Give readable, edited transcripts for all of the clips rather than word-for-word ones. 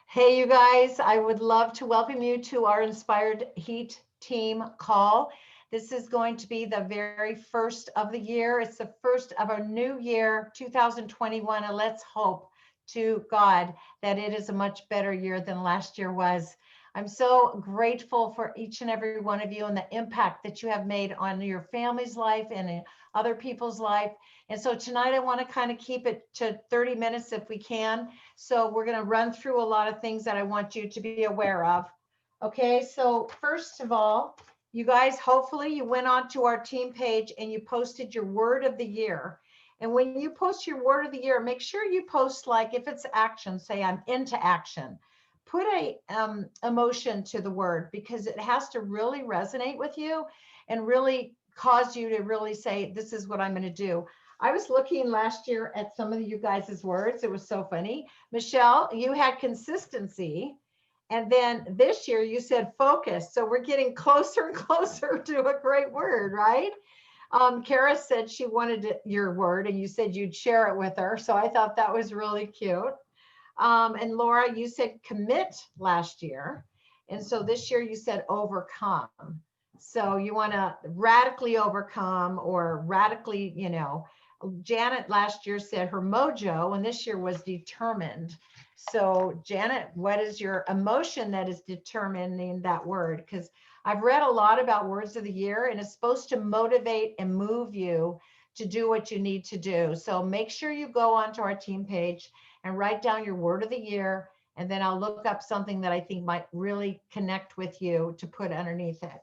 Hey, you guys, I would love to welcome you to our Inspired Heat team call. This is going to be the very first of the year. It's the first of our new year, 2021, and let's hope to God that it is a much better year than last year was. I'm so grateful for each and every one of you and the impact that you have made on your family's life and in other people's life. And so tonight I want to kind of keep it to 30 minutes if we can. So we're going to run through a lot of things that I want you to be aware of. Okay, so first of all, you guys, hopefully you went on to our team page and you posted your word of the year. And when you post your word of the year, make sure you post, like, if it's action, say I'm into action. Put a emotion to the word because it has to really resonate with you and really cause you to really say, this is what I'm going to do. I was looking last year at some of you guys' words. It was so funny. Michelle, you had consistency. And then this year you said focus. So we're getting closer and closer to a great word, right? Kara said she wanted your word and you said you'd share it with her. So I thought that was really cute. And Laura, you said commit last year. And so this year you said overcome. So you want to radically overcome or radically, Janet last year said her mojo, and this year was determined. So Janet, what is your emotion that is determining that word? Because I've read a lot about words of the year, and it's supposed to motivate and move you to do what you need to do. So make sure you go onto our team page and write down your word of the year. And then I'll look up something that I think might really connect with you to put underneath it.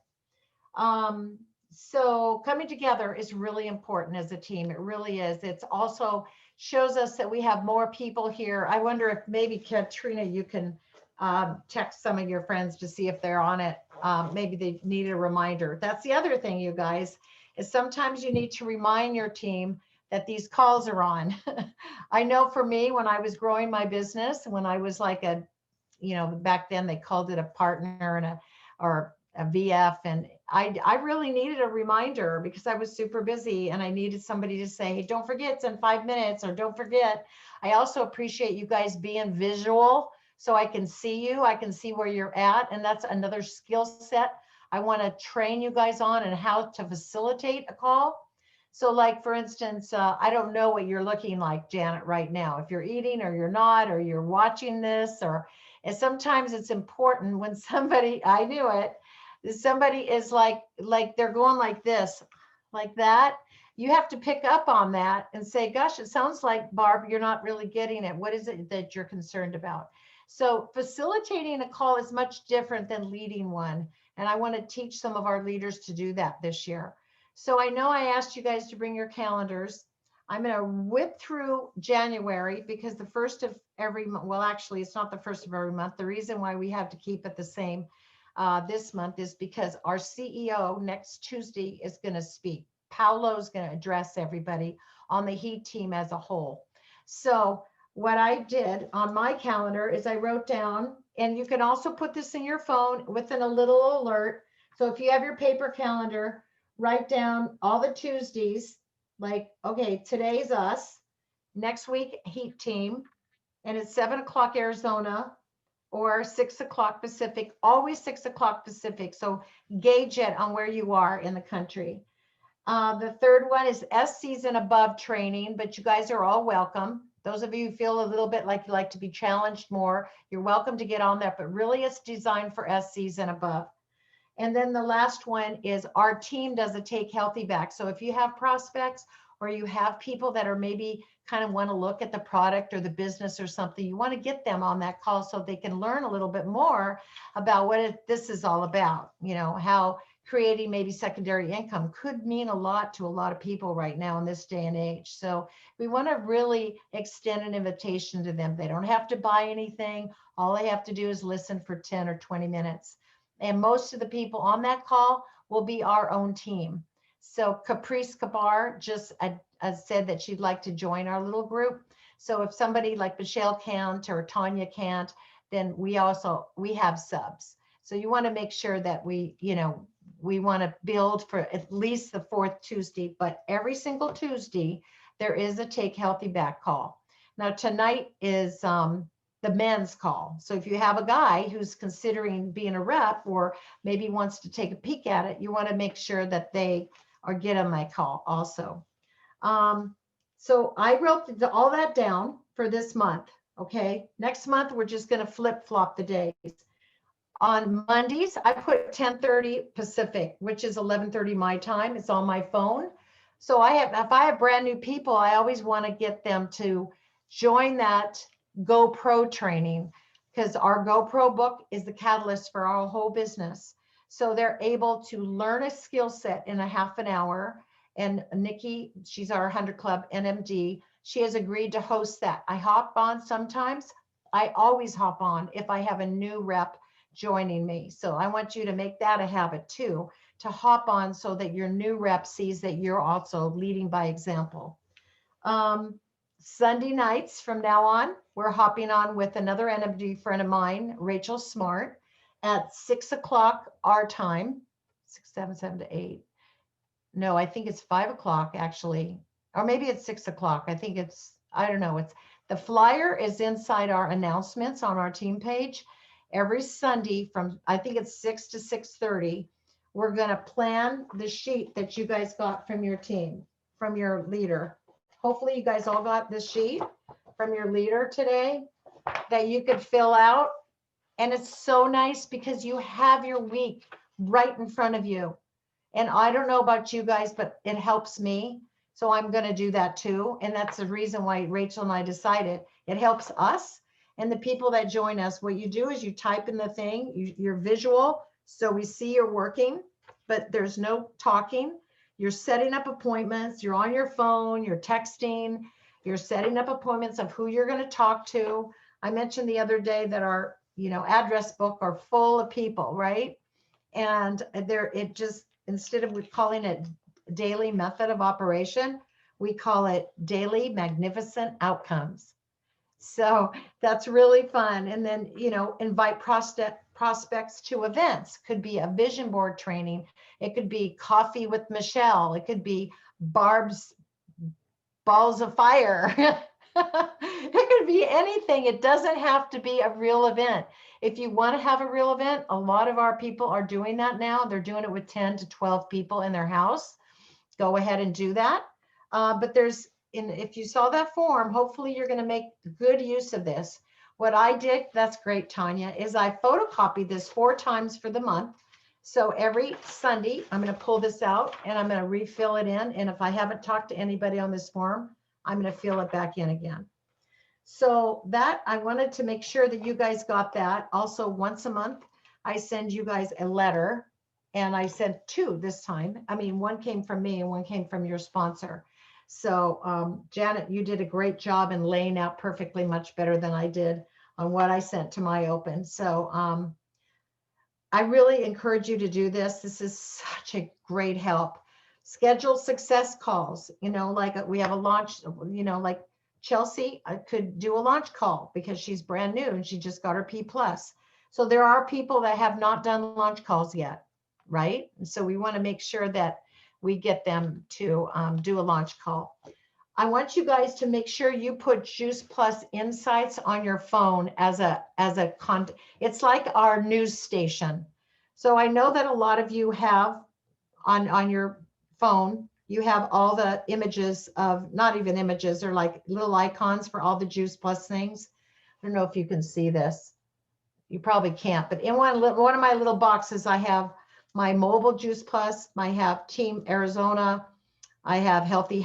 Um, so coming together is really important as a team. It really is. It's also shows us that we have more people here. I wonder if maybe Katrina, you can text some of your friends to see if they're on it. Maybe they need a reminder. That's the other thing, you guys, is sometimes you need to remind your team that these calls are on. I know for me, when I was growing my business, when I was like back then they called it a partner and or a VF. And I really needed a reminder because I was super busy and I needed somebody to say, hey, don't forget it's in 5 minutes, or don't forget. I also appreciate you guys being visual so I can see you. I can see where you're at. And that's another skill set I want to train you guys on and how to facilitate a call. So like, for instance, I don't know what you're looking like, Janet, right now, if you're eating or you're not, or you're watching this, or and sometimes it's important when somebody, I knew it, somebody is like they're going like this, like that. You have to pick up on that and say, gosh, it sounds like, Barb, you're not really getting it. What is it that you're concerned about? So facilitating a call is much different than leading one. And I want to teach some of our leaders to do that this year. So I know I asked you guys to bring your calendars. I'm going to whip through January because the first of every month, well, actually, it's not the first of every month. The reason why we have to keep it the same this month is because our CEO next Tuesday is going to speak. Paolo is going to address everybody on the HEAT team as a whole. So what I did on my calendar is I wrote down, and you can also put this in your phone within a little alert. So if you have your paper calendar, write down all the Tuesdays, like, okay, today's us, next week, HEAT team, and it's 7 o'clock Arizona or 6 o'clock Pacific, always 6 o'clock Pacific. So gauge it on where you are in the country. The third one is SCs and above training, but you guys are all welcome. Those of you who feel a little bit like you like to be challenged more, you're welcome to get on that, but really it's designed for SCs and above. And then the last one is our team does a Take Healthy Back. So if you have prospects or you have people that are maybe kind of want to look at the product or the business or something, you want to get them on that call so they can learn a little bit more about what this is all about, how creating maybe secondary income could mean a lot to a lot of people right now in this day and age. So we want to really extend an invitation to them. They don't have to buy anything. All they have to do is listen for 10 or 20 minutes. And most of the people on that call will be our own team. So Caprice Kabar just said that she'd like to join our little group. So if somebody like Michelle can't or Tanya can't, then we have subs. So you want to make sure that we want to build for at least the fourth Tuesday, but every single Tuesday, there is a Take Healthy Back call. Now tonight is the men's call. So if you have a guy who's considering being a rep or maybe wants to take a peek at it, you want to make sure that they are getting my call also. So I wrote all that down for this month. Okay. Next month, we're just going to flip flop the days. On Mondays, I put 10:30 Pacific, which is 11:30 my time. It's on my phone. So if I have brand new people, I always want to get them to join that GoPro training, because our GoPro book is the catalyst for our whole business. So they're able to learn a skill set in a half an hour. And Nikki, she's our 100 Club NMD. She has agreed to host that. I hop on sometimes. I always hop on if I have a new rep joining me. So I want you to make that a habit too, to hop on so that your new rep sees that you're also leading by example. Sunday nights from now on, we're hopping on with another NMD friend of mine, Rachel Smart, at 6 o'clock our time, 6, 7, 7 to 8. No, I think it's 5 o'clock actually, or maybe it's 6 o'clock. I think it's, I don't know. It's the flyer is inside our announcements on our team page. Every Sunday from, I think it's 6 to 6:30, we're going to plan the sheet that you guys got from your team, from your leader. Hopefully you guys all got this sheet from your leader today that you could fill out. And it's so nice because you have your week right in front of you. And I don't know about you guys, but it helps me. So I'm going to do that too. And that's the reason why Rachel and I decided it helps us and the people that join us. What you do is you type in the thing, you're visual. So we see you're working, but there's no talking. You're setting up appointments. You're on your phone, you're texting, you're setting up appointments of who you're going to talk to. I mentioned the other day that our, address book are full of people, right? And it just, instead of calling it daily method of operation, we call it daily magnificent outcomes. So that's really fun. And then, invite prospects to events. Could be a vision board training. It could be coffee with Michelle. It could be Barb's balls of fire. It could be anything. It doesn't have to be a real event. If you want to have a real event, a lot of our people are doing that now. They're doing it with 10 to 12 people in their house. Go ahead and do that. But if you saw that form, hopefully you're going to make good use of this. What I did, that's great, Tanya, is I photocopied this 4 times for the month. So every Sunday, I'm going to pull this out and I'm going to refill it in. And if I haven't talked to anybody on this form, I'm going to fill it back in again. So that, I wanted to make sure that you guys got that. Also, once a month, I send you guys a letter, and I sent 2 this time. I mean, 1 came from me and 1 came from your sponsor. So Janet, you did a great job in laying out perfectly, much better than I did on what I sent to my open. So I really encourage you to do this. This is such a great help. Schedule success calls, like we have a launch, like Chelsea, I could do a launch call because she's brand new and she just got her P+. So there are people that have not done launch calls yet, right? And so we want to make sure that we get them to do a launch call. I want you guys to make sure you put Juice Plus Insights on your phone as a it's like our news station. So I know that a lot of you have on your phone, you have all the images of, not even images, they're like little icons for all the Juice Plus things. I don't know if you can see this. You probably can't, but in one of my little boxes, I have my mobile Juice Plus, I have Team Arizona, I have Healthy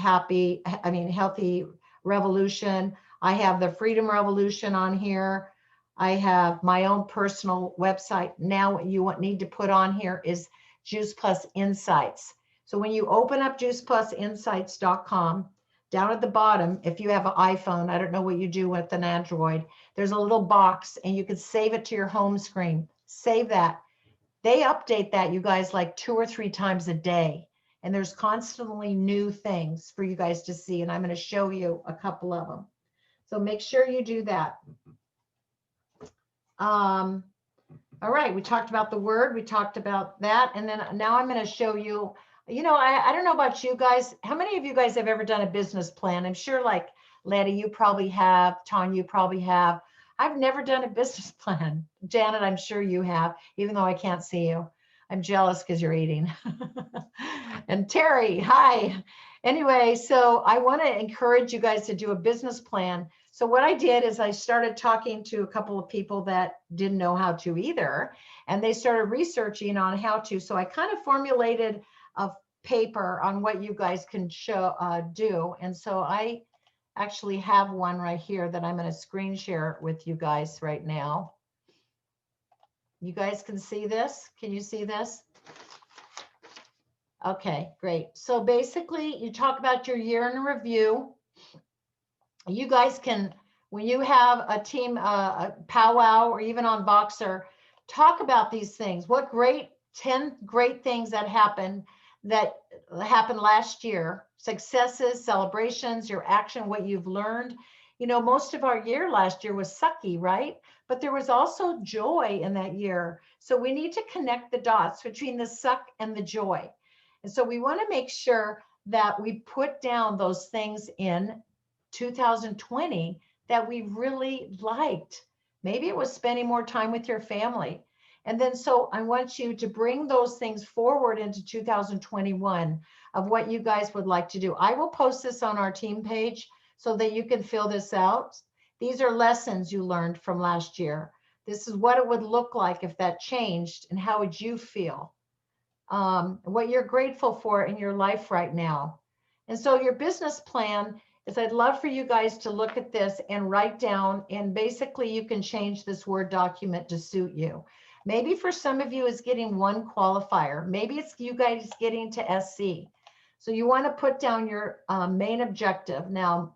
Revolution, I have the Freedom Revolution on here, I have my own personal website. Now what you need to put on here is Juice Plus Insights. So when you open up juiceplusinsights.com, down at the bottom, if you have an iPhone, I don't know what you do with an Android, there's a little box and you can save it to your home screen. Save that. They update that, you guys, like 2 or 3 times a day. And there's constantly new things for you guys to see. And I'm going to show you a couple of them. So make sure you do that. All right, we talked about the word, we talked about that. And then now I'm going to show you, I don't know about you guys. How many of you guys have ever done a business plan? I'm sure like Letty, you probably have, Tanya, you probably have. I've never done a business plan. Janet, I'm sure you have, even though I can't see you. I'm jealous because you're eating. And Terry, hi. Anyway, so I want to encourage you guys to do a business plan. So what I did is I started talking to a couple of people that didn't know how to either, and they started researching on how to. So I kind of formulated a paper on what you guys can do. And so I actually have one right here that I'm going to screen share with you guys right now. You guys can see this? Can you see this? Okay, great. So basically you talk about your year in review. You guys can, when you have a team, a powwow, or even on Voxer, talk about these things. What 10 great things that happened last year, successes, celebrations, your action, what you've learned. You know, most of our year last year was sucky, right? But there was also joy in that year. So we need to connect the dots between the suck and the joy. And so we want to make sure that we put down those things in 2020 that we really liked. Maybe it was spending more time with your family. And then so I want you to bring those things forward into 2021 of what you guys would like to do. I will post this on our team page so that you can fill this out. These are lessons you learned from last year. This is what it would look like if that changed, and how would you feel? What you're grateful for in your life right now. And so your business plan is, I'd love for you guys to look at this and write down, and basically you can change this Word document to suit you. Maybe for some of you it's getting one qualifier. Maybe it's you guys getting to SC. So you want to put down your main objective. Now,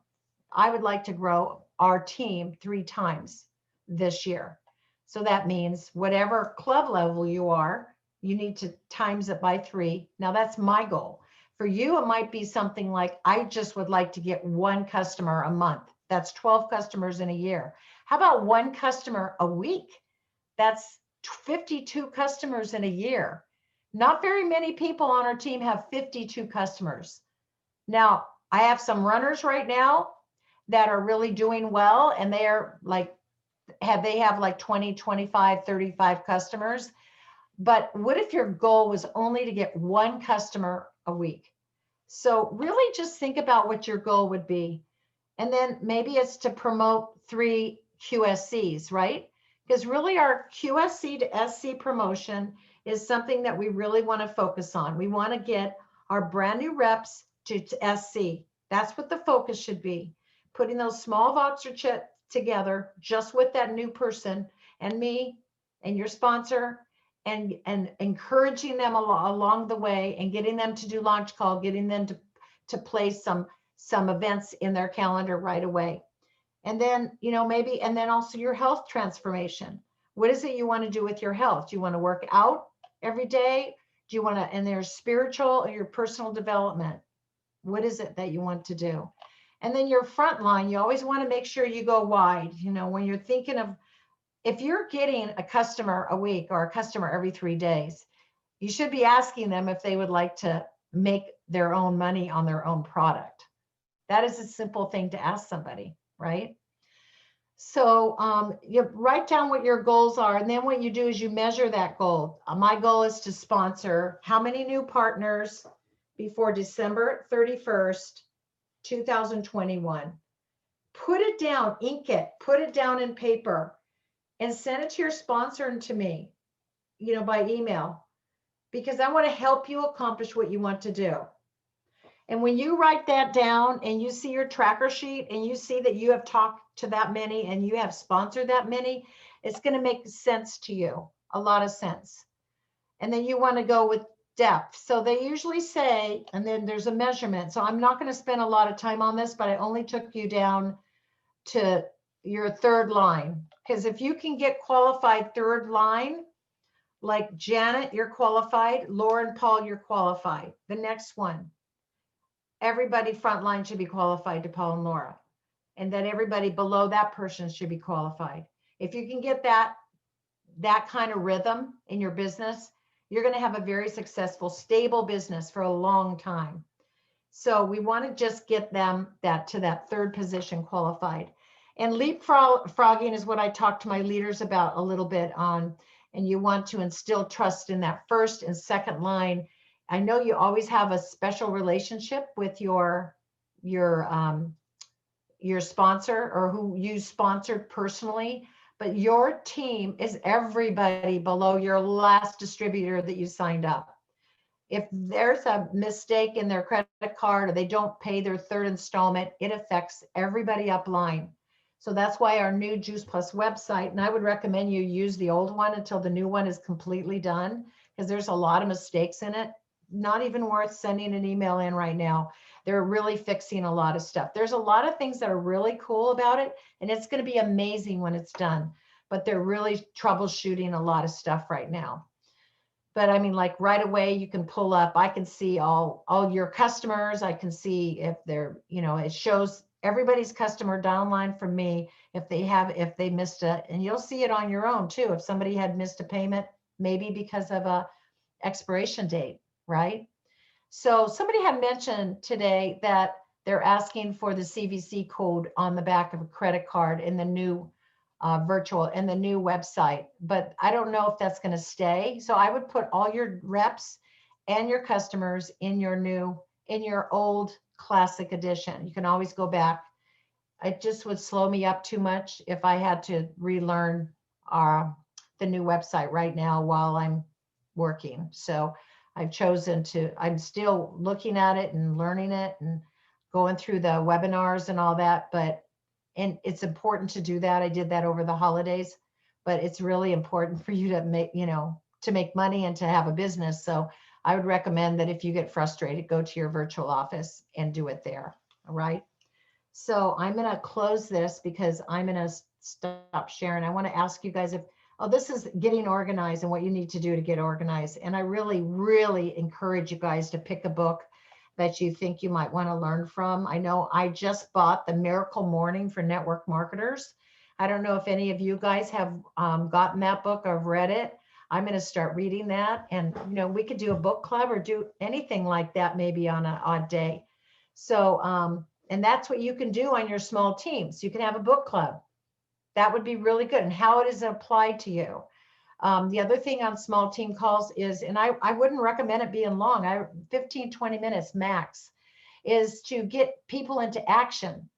I would like to grow our team 3 times this year. So that means whatever club level you are, you need to times it by 3. Now that's my goal. For you, it might be something like, I just would like to get 1 customer a month. That's 12 customers in a year. How about 1 customer a week? That's 52 customers in a year. Not very many people on our team have 52 customers. Now, I have some runners right now that are really doing well, and they are like, they have like 20, 25, 35 customers. But what if your goal was only to get 1 customer a week? So really just think about what your goal would be. And then maybe it's to promote 3 QSCs, right? Because really our QSC to SC promotion is something that we really want to focus on. We want to get our brand new reps to SC. That's what the focus should be. Putting those small Voxer chats together just with that new person and me and your sponsor, and encouraging them along the way, and getting them to do launch call, getting them to place some events in their calendar right away. And then, you know, maybe, and then also your health transformation. What is it you want to do with your health? Do you want to work out every day? Do you want to, and there's spiritual or your personal development. What is it that you want to do? And then your front line, you always want to make sure you go wide. You know, when you're thinking of, if you're getting a customer a week or a customer every 3 days, you should be asking them if they would like to make their own money on their own product. That is a simple thing to ask somebody, right? So you write down what your goals are, and then what you do is you measure that goal. My goal is to sponsor how many new partners before December 31st, 2021. Put it down, ink it, put it down in paper, and send it to your sponsor and to me, you know, by email, because I want to help you accomplish what you want to do. And when you write that down and you see your tracker sheet and you see that you have talked to that many and you have sponsored that many, it's going to make sense to you, a lot of sense. And then you want to go with depth. So they usually say, and then there's a measurement. So I'm not going to spend a lot of time on this, but I only took you down to your 3rd line. Because if you can get qualified 3rd line, like Janet, you're qualified. Lauren, Paul, you're qualified. The next one, everybody frontline should be qualified to Paul and Laura. And then everybody below that person should be qualified. If you can get that kind of rhythm in your business, you're going to have a very successful, stable business for a long time. So we want to just get them to that 3rd position qualified. And leapfrogging is what I talk to my leaders about a little bit on. And you want to instill trust in that first and second line. I know you always have a special relationship with your sponsor or who you sponsored personally, but your team is everybody below your last distributor that you signed up. If there's a mistake in their credit card or they don't pay their third installment, it affects everybody upline. So that's why our new Juice Plus website, and I would recommend you use the old one until the new one is completely done, because there's a lot of mistakes in it. Not even worth sending an email in right now. They're really fixing a lot of stuff. There's a lot of things that are really cool about it, and it's going to be amazing when it's done. But they're really troubleshooting a lot of stuff right now. But I mean, like right away, you can pull up, I can see all your customers. I can see if they're, it shows everybody's customer downline from me if they missed it, and you'll see it on your own too. If somebody had missed a payment, maybe because of a expiration date, right? So somebody had mentioned today that they're asking for the CVC code on the back of a credit card in the new virtual and the new website, but I don't know if that's going to stay. So I would put all your reps and your customers in your old classic edition. You can always go back. It just would slow me up too much if I had to relearn the new website right now while I'm working. So I'm still looking at it and learning it and going through the webinars and all that, and it's important to do that. I did that over the holidays, but it's really important for you to make money and to have a business. So I would recommend that if you get frustrated, go to your virtual office and do it there. All right. So I'm going to close this because I'm going to stop sharing. I want to ask you guys this is getting organized and what you need to do to get organized. And I really, really encourage you guys to pick a book that you think you might want to learn from. I know I just bought The Miracle Morning for Network Marketers. I don't know if any of you guys have gotten that book or read it. I'm going to start reading that. And, we could do a book club or do anything like that maybe on an odd day. So, and that's what you can do on your small teams. You can have a book club. That would be really good. And how does it apply to you? The other thing on small team calls is, and I wouldn't recommend it being long, 15, 20 minutes max, is to get people into action.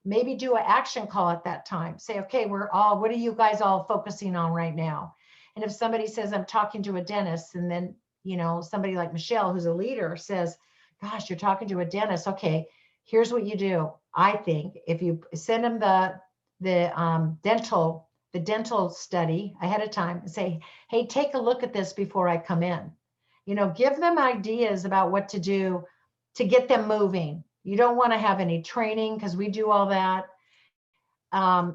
Maybe do an action call at that time. Say, okay, what are you guys all focusing on right now? And if somebody says, I'm talking to a dentist, and then, somebody like Michelle, who's a leader, says, gosh, you're talking to a dentist. Okay, here's what you do. I think if you send them the dental study ahead of time and say, hey, take a look at this before I come in. Give them ideas about what to do to get them moving. You don't want to have any training because we do all that.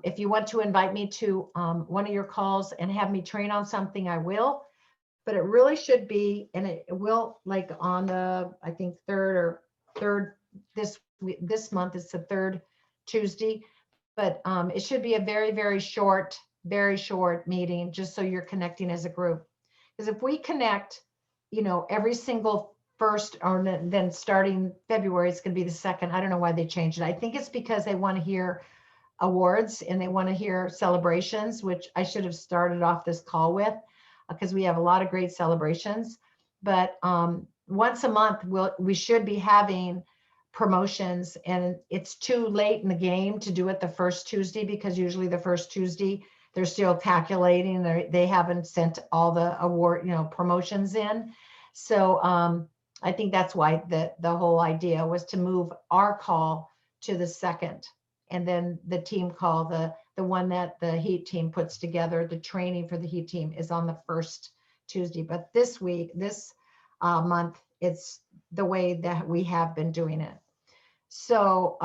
If you want to invite me to one of your calls and have me train on something, I will. But it really should be, and it will, like on the, I think third this month is the third Tuesday. But it should be a very, very short meeting, just so you're connecting as a group. Because if we connect, every single first, or then starting February, it's going to be the second. I don't know why they changed it. I think it's because they want to hear awards and they want to hear celebrations, which I should have started off this call with, because we have a lot of great celebrations. But once a month, we should be having promotions, and it's too late in the game to do it the first Tuesday, because usually the first Tuesday they're still calculating. They haven't sent all the award, promotions in. So I think that's why the whole idea was to move our call to the second, and then the team call, the one that the Heat team puts together, the training for the Heat team, is on the first Tuesday. But this month, it's the way that we have been doing it. So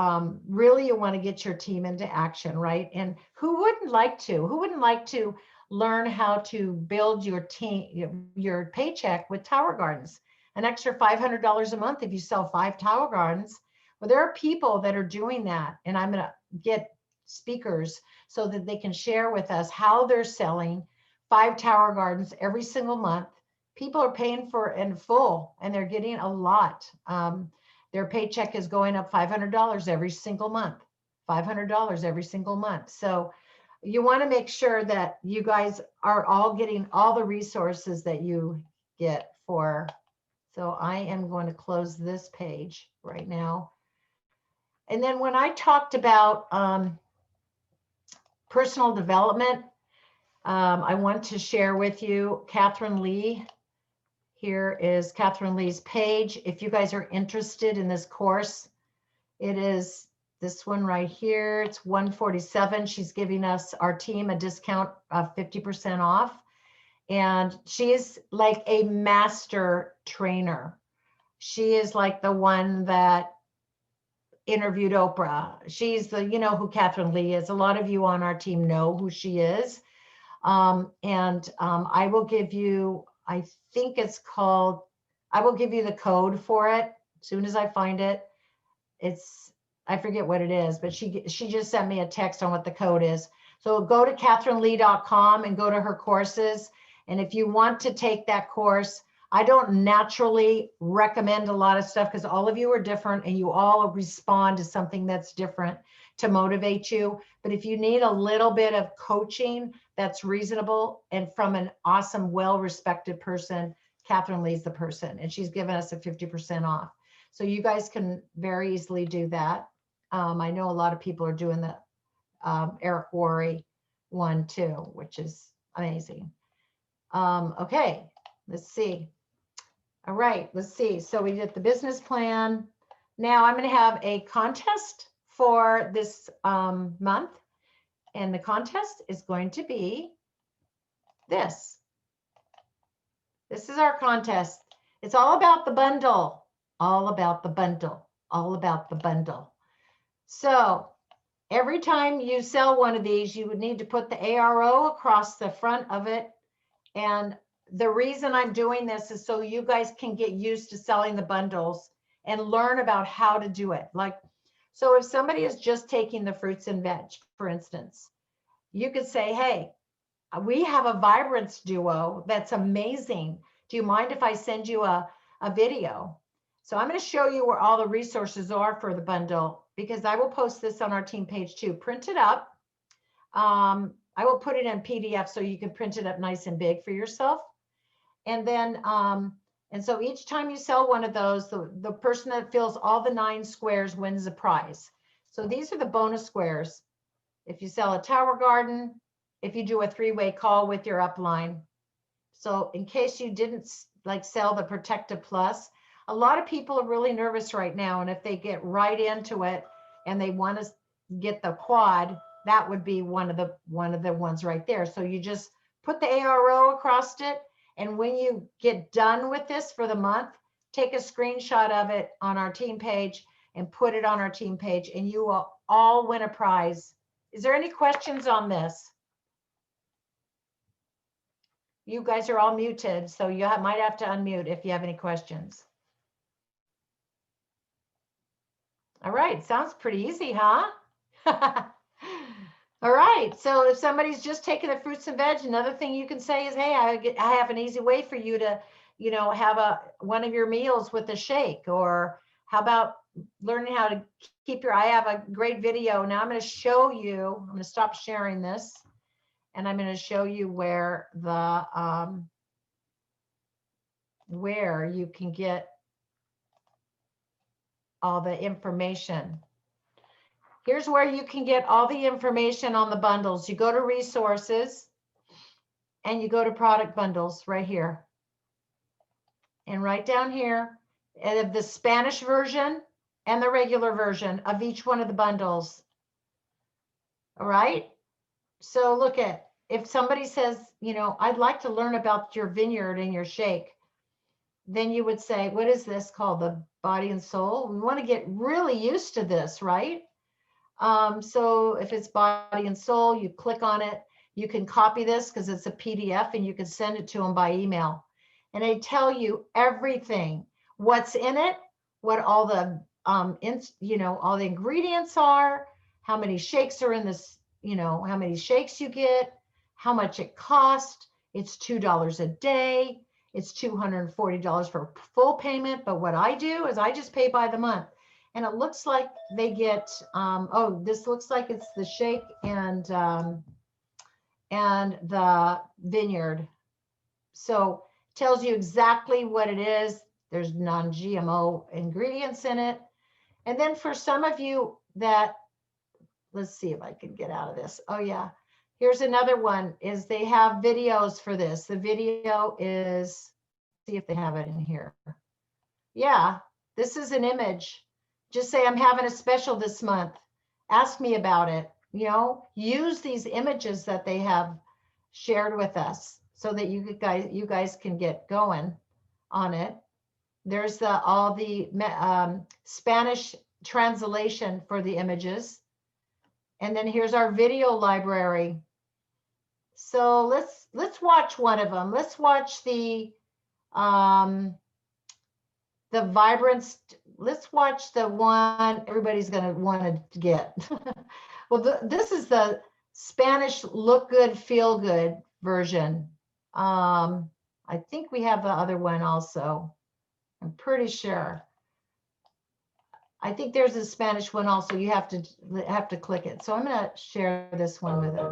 really, you want to get your team into action, right? And who wouldn't like to learn how to build your team, your paycheck with Tower Gardens? An extra $500 a month if you sell 5 Tower Gardens. Well, there are people that are doing that, and I'm going to get speakers so that they can share with us how they're selling 5 Tower Gardens every single month. People are paying for in full, and they're getting a lot. Their paycheck is going up $500 every single month. $500 every single month. So you want to make sure that you guys are all getting all the resources that you get for. So I am going to close this page right now. And then when I talked about personal development, I want to share with you Catherine Lee. Here is Catherine Lee's page. If you guys are interested in this course, it is this one right here. It's 147. She's giving us, our team, a discount of 50% off. And she is like a master trainer. She is like the one that interviewed Oprah. She's the, you know who Catherine Lee is. A lot of you on our team know who she is. I will give you, I think it's called, I will give you the code for it as soon as I find it. It's, I forget what it is, but she just sent me a text on what the code is. So go to catherinelee.com and go to her courses. And if you want to take that course, I don't naturally recommend a lot of stuff because all of you are different and you all respond to something that's different to motivate you. But if you need a little bit of coaching that's reasonable and from an awesome, well-respected person, Catherine Lee's the person, and she's given us a 50% off. So you guys can very easily do that. I know a lot of people are doing the Eric Worre one too, which is amazing. Okay, let's see. All right, let's see. So we did the business plan. Now I'm going to have a contest for this month. And the contest is going to be this. This is our contest. It's all about the bundle, all about the bundle, all about the bundle. So every time you sell one of these, you would need to put the ARO across the front of it. And the reason I'm doing this is so you guys can get used to selling the bundles and learn about how to do it. Like, so if somebody is just taking the fruits and veg, for instance, you could say, hey, we have a Vibrance Duo that's amazing. Do you mind if I send you a video? So I'm going to show you where all the resources are for the bundle, because I will post this on our team page too. Print it up. I will put it in PDF so you can print it up nice and big for yourself. And then, and so each time you sell one of those, the person that fills all the 9 squares wins a prize. So these are the bonus squares. If you sell a tower garden, if you do a 3-way call with your upline. So in case you didn't like sell the Protective Plus, a lot of people are really nervous right now. And if they get right into it and they want to get the quad, that would be one of the ones right there. So you just put the ARO across it. And when you get done with this for the month, take a screenshot of it on our team page and put it on our team page, and you will all win a prize. Is there any questions on this? You guys are all muted, so you might have to unmute if you have any questions. All right, sounds pretty easy, huh? All right, so if somebody's just taking the fruits and veg, another thing you can say is, hey, I have an easy way for you to, you know, have one of your meals with a shake. Or how about learning how to keep I have a great video. Now I'm going to show you, I'm going to stop sharing this, and I'm going to show you where where you can get all the information. Here's where you can get all the information on the bundles. You go to resources and you go to product bundles right here. And right down here, and the Spanish version and the regular version of each one of the bundles. All right. So look at, if somebody says, you know, I'd like to learn about your vineyard and your shake, then you would say, what is this called? The Body and Soul. We want to get really used to this, right? So if it's Body and Soul, you click on it. You can copy this because it's a PDF, and you can send it to them by email. And they tell you everything, what's in it, what all the you know, all the ingredients are, how many shakes are in this, you know, how many shakes you get, how much it costs. It's $2 a day. It's $240 for full payment. But what I do is I just pay by the month. And it looks like they get, oh, this looks like it's the shake and the vineyard. So tells you exactly what it is. There's non-GMO ingredients in it. And then for some of you that, let's see if I can get out of this. Oh yeah, here's another one, is they have videos for this. The video is, see if they have it in here. Yeah, this is an image. Just say, I'm having a special this month. Ask me about it. You know, use these images that they have shared with us so that you guys can get going on it. There's all the Spanish translation for the images. And then here's our video library. So let's watch one of them. Let's watch the vibrance. Let's watch the one everybody's going to want to get. Well, this is the Spanish look good, feel good version. I think we have the other one also. I'm pretty sure. I think there's a Spanish one also. You have to click it. So I'm going to share this one with it.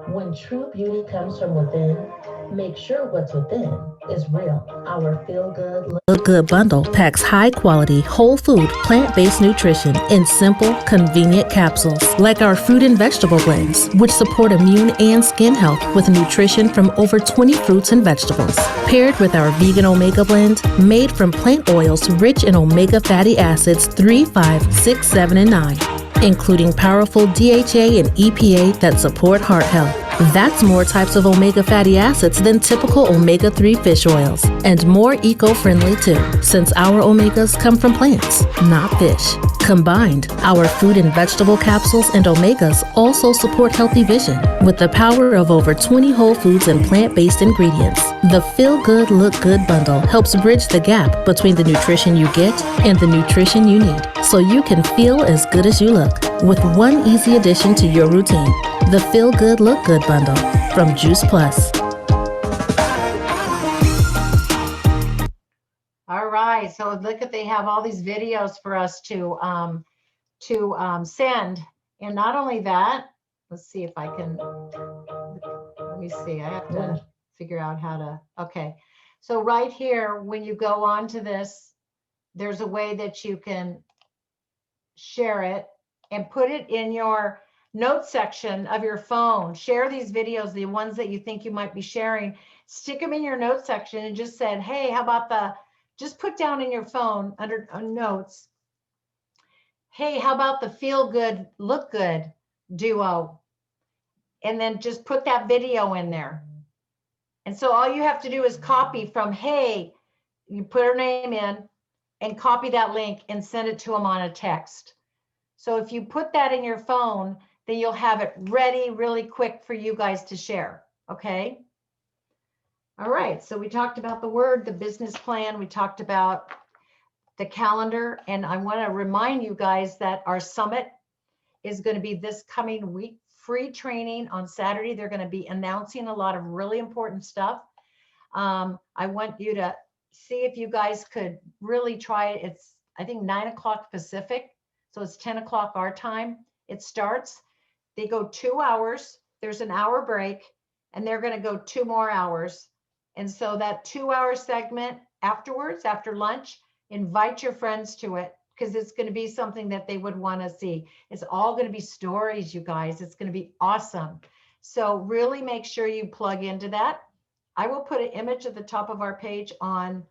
When true beauty comes from within, make sure what's within is real. Our Feel Good Look Good bundle packs high quality, whole food, plant-based nutrition in simple, convenient capsules, like our fruit and vegetable blends, which support immune and skin health with nutrition from over 20 fruits and vegetables. Paired with our vegan omega blend, made from plant oils rich in omega fatty acids 3, 5, 6, 7, and 9. Including powerful DHA and EPA that support heart health. That's more types of omega fatty acids than typical omega-3 fish oils, and more eco-friendly too, since our omegas come from plants, not fish. Combined, our fruit and vegetable capsules and omegas also support healthy vision with the power of over 20 whole foods and plant-based ingredients. The Feel Good Look Good bundle helps bridge the gap between the nutrition you get and the nutrition you need, so you can feel as good as you look with one easy addition to your routine. The Feel Good Look Good bundle from Juice Plus. All right, so look at, they have all these videos for us to send. And not only that, let's see if I can, let me see, I have to figure out how to, okay. So right here, when you go on to this, there's a way that you can share it and put it in your notes section of your phone. Share these videos, the ones that you think you might be sharing, stick them in your notes section and just said, hey, how about just put down in your phone under notes, hey, how about the Feel Good, Look Good duo? And then just put that video in there. And so all you have to do is copy from, hey, you put her name in and copy that link and send it to them on a text. So if you put that in your phone, then you'll have it ready really quick for you guys to share, okay? All right, so we talked about the word, the business plan, we talked about the calendar, and I want to remind you guys that our summit is going to be this coming week, free training on Saturday. They're going to be announcing a lot of really important stuff. I want you to see if you guys could really try it. It's, I think, 9 o'clock Pacific. So it's 10 o'clock our time. It starts. They go 2 hours. There's an hour break, and they're going to go 2 more hours. And so that 2-hour segment afterwards, after lunch, invite your friends to it, because it's going to be something that they would want to see. It's all going to be stories, you guys. It's going to be awesome. So really make sure you plug into that. I will put an image at the top of our page on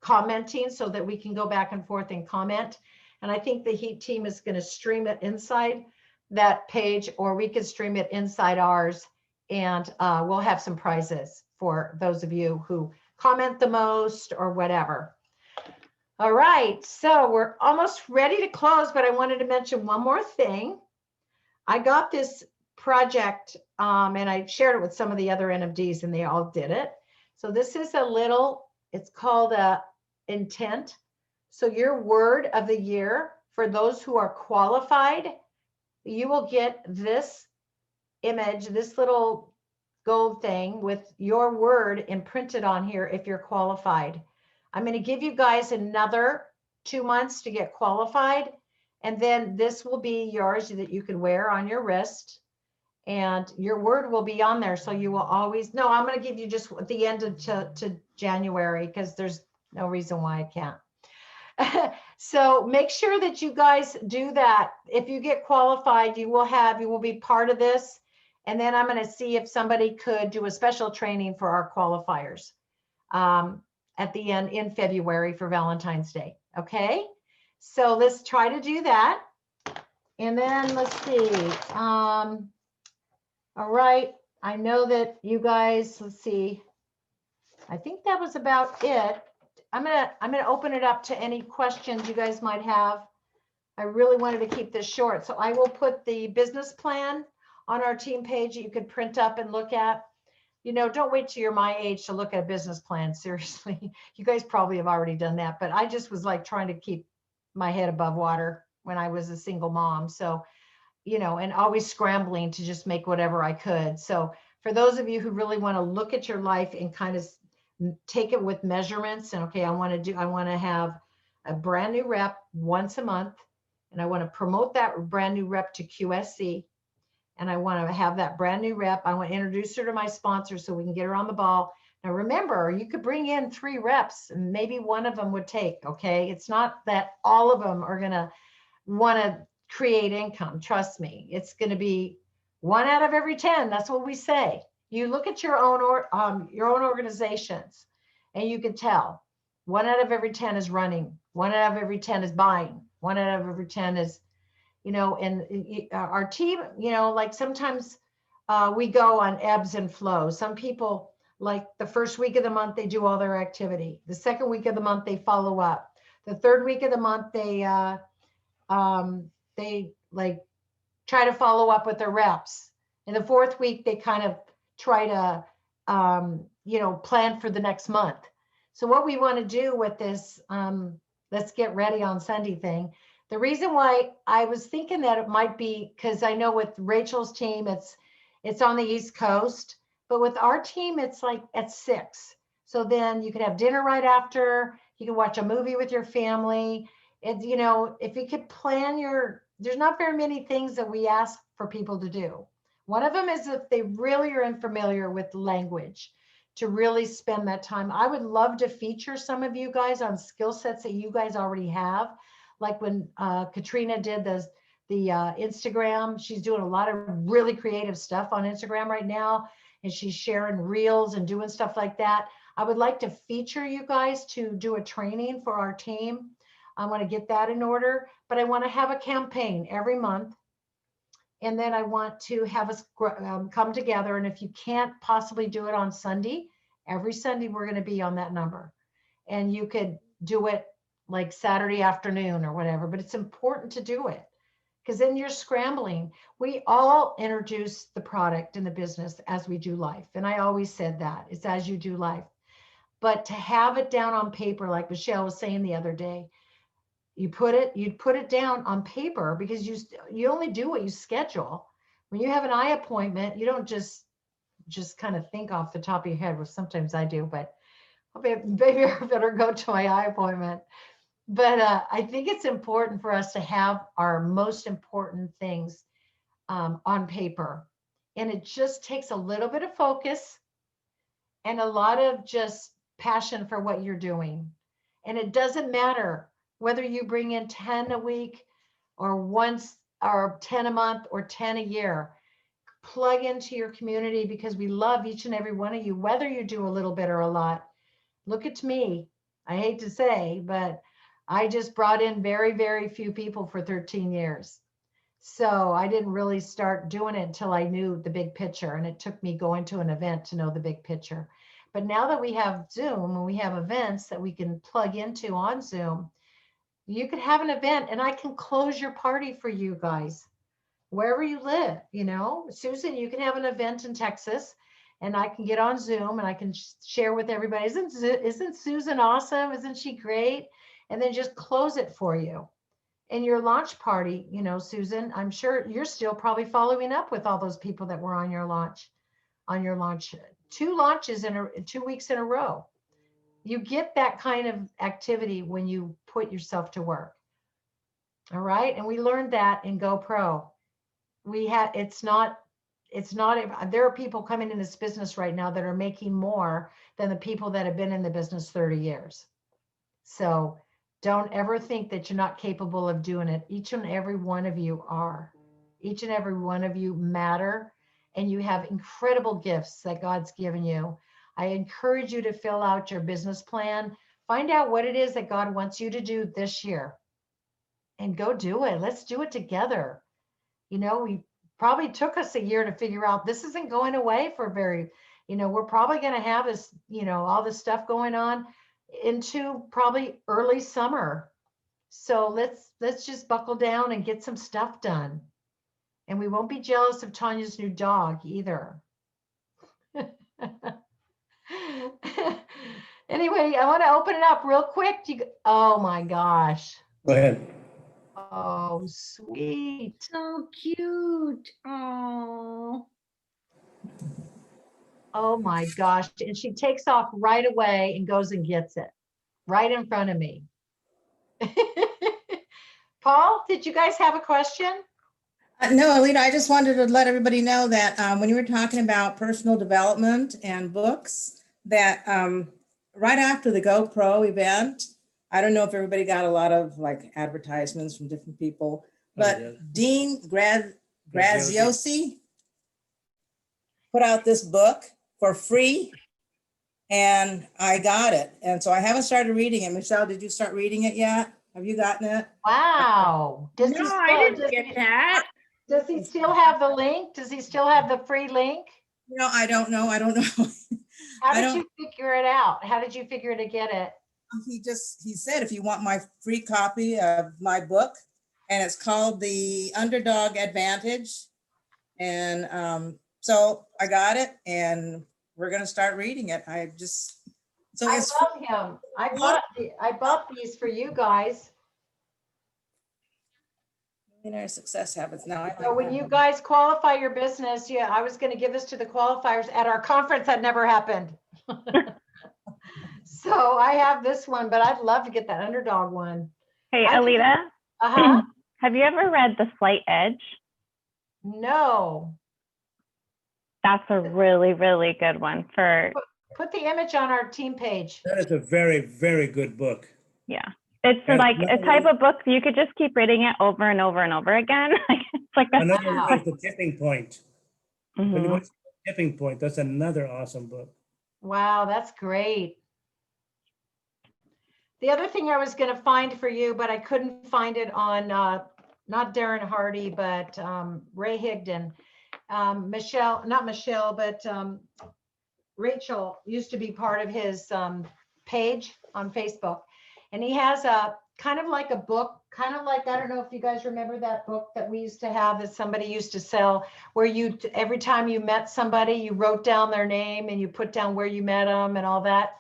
commenting so that we can go back and forth and comment. And I think the Heat team is going to stream it inside that page, or we could stream it inside ours, and we'll have some prizes for those of you who comment the most or whatever. All right, so we're almost ready to close, but I wanted to mention one more thing. I got this project and I shared it with some of the other NMDs and they all did it. So this is a little, it's called a intent. So your word of the year, for those who are qualified, you will get this image, this little gold thing with your word imprinted on here if you're qualified. I'm going to give you guys another 2 months to get qualified. And then this will be yours that you can wear on your wrist. And your word will be on there. So you will always know. I'm going to give you just at the end of to January, because there's no reason why I can't. So make sure that you guys do that. If you get qualified, you will be part of this. And then I'm going to see if somebody could do a special training for our qualifiers at the end in February for Valentine's Day. Okay. So let's try to do that. And then let's see. All right, I know that you guys, let's see. I think that was about it. I'm gonna open it up to any questions you guys might have. I really wanted to keep this short, so I will put the business plan on our team page that you could print up and look at. You know, don't wait till you're my age to look at a business plan. Seriously, you guys probably have already done that, but I just was like trying to keep my head above water when I was a single mom. So, you know, and always scrambling to just make whatever I could. So for those of you who really want to look at your life and kind of take it with measurements, and okay, I want to have a brand new rep once a month, and I want to promote that brand new rep to QSC, and I want to have that brand new rep. I want to introduce her to my sponsor so we can get her on the ball. Now remember, you could bring in 3 reps and maybe one of them would take, okay? It's not that all of them are going to want to create income. Trust me, it's going to be 1 out of every 10. That's what we say. You look at your own organizations, and you can tell 1 out of every 10 is running, 1 out of every 10 is buying, 1 out of every 10 is, you know, and our team, you know, like sometimes we go on ebbs and flows. Some people, like the first week of the month, they do all their activity. The second week of the month, they follow up. The third week of the month, they like try to follow up with their reps. In the fourth week, they kind of try to, you know, plan for the next month. So what we want to do with this, let's get ready on Sunday thing. The reason why I was thinking that it might be, because I know with Rachel's team, it's on the East Coast, but with our team, it's like at 6. So then you could have dinner right after, you can watch a movie with your family. And, you know, if you could plan there's not very many things that we ask for people to do. One of them is if they really are unfamiliar with language, to really spend that time. I would love to feature some of you guys on skill sets that you guys already have. Like when Katrina did the Instagram, she's doing a lot of really creative stuff on Instagram right now. And she's sharing reels and doing stuff like that. I would like to feature you guys to do a training for our team. I want to get that in order, but I want to have a campaign every month. And then I want to have us come together. And if you can't possibly do it on Sunday, every Sunday we're going to be on that number. And you could do it like Saturday afternoon or whatever, but it's important to do it because then you're scrambling. We all introduce the product in the business as we do life. And I always said that it's as you do life. But to have it down on paper, like Michelle was saying the other day, you'd put it down on paper because you only do what you schedule. When you have an eye appointment, you don't just kind of think off the top of your head. Well, sometimes I do, but maybe I better go to my eye appointment. But I think it's important for us to have our most important things on paper. And it just takes a little bit of focus and a lot of just passion for what you're doing. And it doesn't matter whether you bring in 10 a week or once or 10 a month or 10 a year. Plug into your community because we love each and every one of you, whether you do a little bit or a lot. Look at me. I hate to say, but I just brought in very, very few people for 13 years. So I didn't really start doing it until I knew the big picture. And it took me going to an event to know the big picture. But now that we have Zoom and we have events that we can plug into on Zoom, you could have an event and I can close your party for you guys, wherever you live. You know, Susan, you can have an event in Texas and I can get on Zoom and I can share with everybody. Isn't Susan awesome? Isn't she great? And then just close it for you. And your launch party, you know, Susan, I'm sure you're still probably following up with all those people that were on your launch, 2 launches in 2 weeks in a row. you get that kind of activity when you put yourself to work. All right. And we learned that in GoPro. There are people coming in this business right now that are making more than the people that have been in the business 30 years. So don't ever think that you're not capable of doing it. Each and every one of you are. Each and every one of you matter, and you have incredible gifts that God's given you. I encourage you to fill out your business plan. Find out what it is that God wants you to do this year and go do it. Let's do it together. We probably took us a year to figure out this isn't going away for we're probably going to have this, all this stuff going on into probably early summer. So let's just buckle down and get some stuff done. And we won't be jealous of Tanya's new dog either. Anyway, I want to open it up real quick. Oh my gosh. Go ahead. Oh, sweet. So cute. Oh. Oh my gosh. And she takes off right away and goes and gets it right in front of me. Paul, did you guys have a question? No, Alita, I just wanted to let everybody know that when you were talking about personal development and books, that right after the GoPro event, I don't know if everybody got a lot of like advertisements from different people, but yes. Dean Graziosi put out this book for free, and I got it. And so I haven't started reading it. Michelle, did you start reading it yet? Have you gotten it? Wow. No, I didn't get that. Does he still have the link? Does he still have the free link? No, I don't know. I don't know. How I did don't- you figure it out? How did you figure to get it? He said, if you want my free copy of my book, and it's called The Underdog Advantage. And so I got it, and we're going to start reading it. I it's love him. I bought these for you guys. Millionaire Success Habits. Now, I So like when that you one. guys qualify your business, yeah, I was going to give this to the qualifiers at our conference. That never happened. So I have this one, but I'd love to get that underdog one. Hey, I think- Alita, Uh-huh. have you ever read The Slight Edge? No. That's a really, really good one for, Put the image on our team page. That is a very, very good book. yeah. It's Yes, like a another type one- of book you could just keep reading it over and over and over again. It's like a, Another Wow. one is The Tipping Point. When you Mhm. watch The Tipping Point, that's another awesome book. Wow, that's great. The other thing I was going to find for you, but I couldn't find it on not Darren Hardy, but Ray Higdon. Rachel used to be part of his page on Facebook. And he has a kind of like a book, kind of like, I don't know if you guys remember that book that we used to have that somebody used to sell, where every time you met somebody, you wrote down their name and you put down where you met them and all that.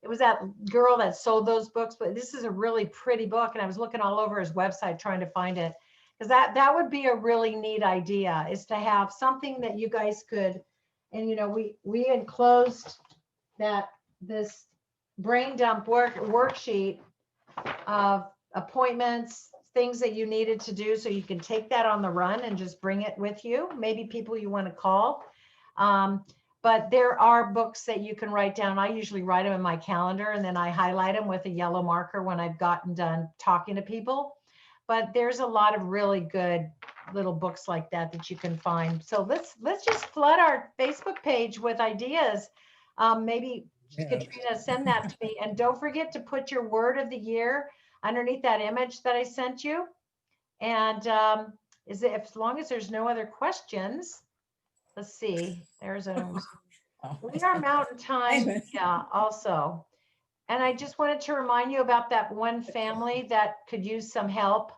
It was that girl that sold those books, but this is a really pretty book. And I was looking all over his website trying to find it, because that would be a really neat idea, is to have something that you guys could, and we enclosed this brain dump worksheet of appointments, things that you needed to do, so you can take that on the run and just bring it with you, maybe people you want to call. But there are books that you can write down. I usually write them in my calendar, and then I highlight them with a yellow marker when I've gotten done talking to people. But there's a lot of really good little books like that you can find. So let's just flood our Facebook page with ideas. Maybe Yeah. Katrina, send that to me. And don't forget to put your word of the year underneath that image that I sent you. And as long as there's no other questions, let's see, we are Mountain Time, yeah, also. And I just wanted to remind you about that one family that could use some help.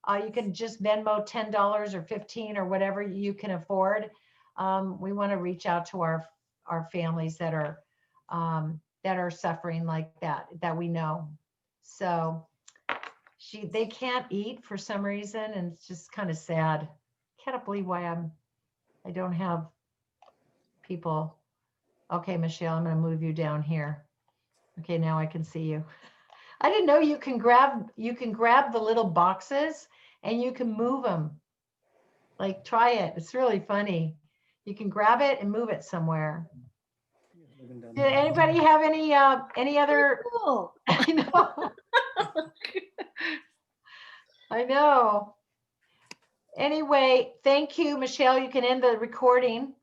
You can just Venmo $10 or $15 or whatever you can afford. We want to reach out to our families that are suffering like that we know. So they can't eat for some reason, and it's just kind of sad. Can't believe why I don't have people. Okay, Michelle, I'm going to move you down here. Okay, now I can see you. I didn't know you can grab the little boxes and you can move them. Like, try it. It's really funny. You can grab it and move it somewhere. Did anybody have any other? Cool. I know. I know. Anyway, thank you, Michelle. You can end the recording.